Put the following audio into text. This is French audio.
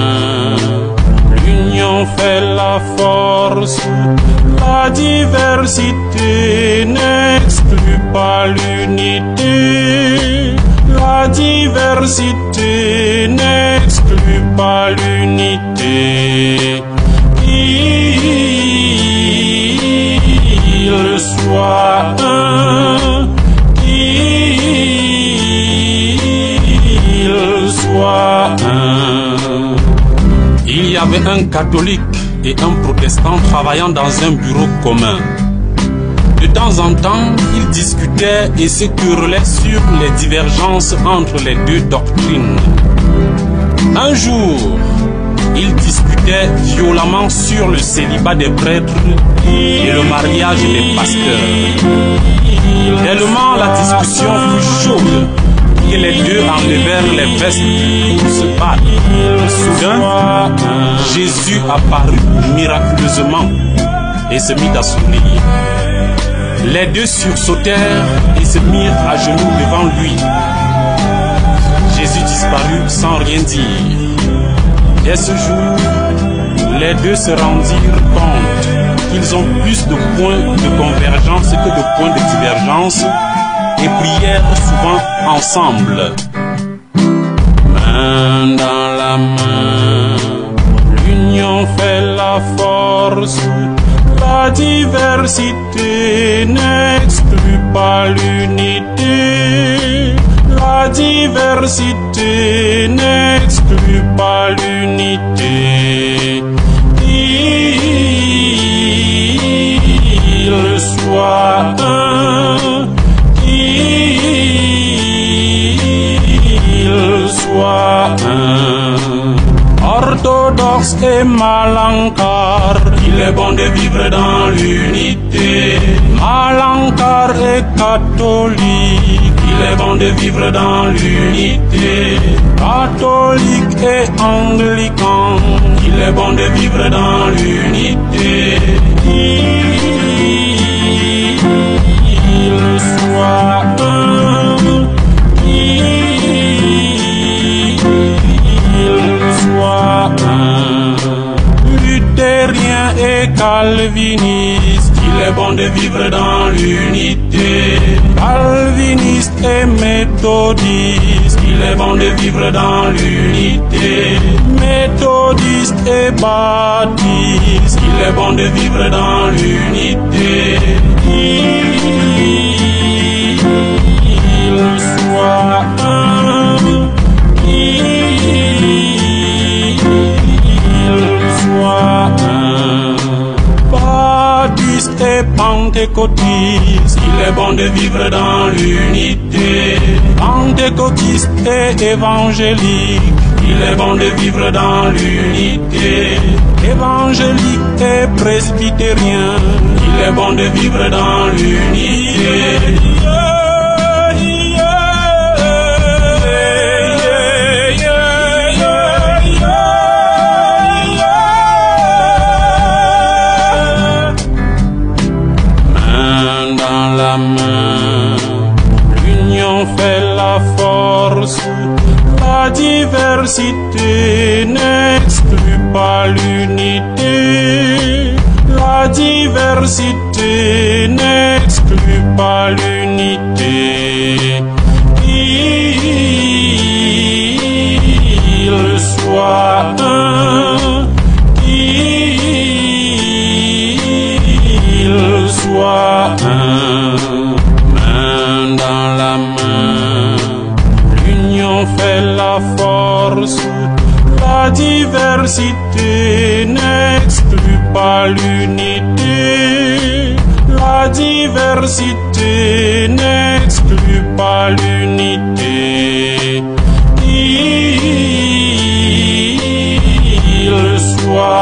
main. L'union fait la force, la diversité n'exclut pas l'unité. La diversité n'exclut pas l'unité. Qu'il soit un, qu'il soit un. Il y avait un catholique et un protestant travaillant dans un bureau commun. De temps en temps, ils discutaient et se querellaient sur les divergences entre les deux doctrines. Un jour, ils discutaient violemment sur le célibat des prêtres et le mariage des pasteurs. Tellement la discussion fut chaude que les deux enlevèrent les vestes pour se battre. Soudain, Jésus apparut miraculeusement et se mit à sourire. Les deux sursautèrent et se mirent à genoux devant lui. Jésus disparut sans rien dire. Dès ce jour, les deux se rendirent compte qu'ils ont plus de points de convergence que de points de divergence et prièrent souvent ensemble. Main dans la main, l'union fait la force. La diversité n'exclut pas l'unité. La diversité n'exclut pas l'unité. Qu'il soit un, qu'il soit un. Orthodoxe et Malankar, il est bon de vivre dans l'unité. Malankar et catholique, il est bon de vivre dans l'unité. Catholique et anglican, il est bon de vivre dans l'unité. Qu'il soit un, luthérien et calviniste, il est bon de vivre dans l'unité. Calviniste et méthodiste, il est bon de vivre dans l'unité. Méthodiste et baptiste, il est bon de vivre dans l'unité. Qu'il soit un, baptiste et pentecôtiste, il est bon de vivre dans l'unité. Pentecôtiste et évangélique, il est bon de vivre dans l'unité. Évangélique et presbytérien, il est bon de vivre dans l'unité. L'union fait la force, la diversité n'exclut pas l'unité. La diversité n'exclut pas l'unité. Qu'il soit un, qu'il soit un. Main dans la main, l'union fait la force. La diversité n'exclut pas l'unité. La diversité n'exclut pas l'unité. Qu'il soit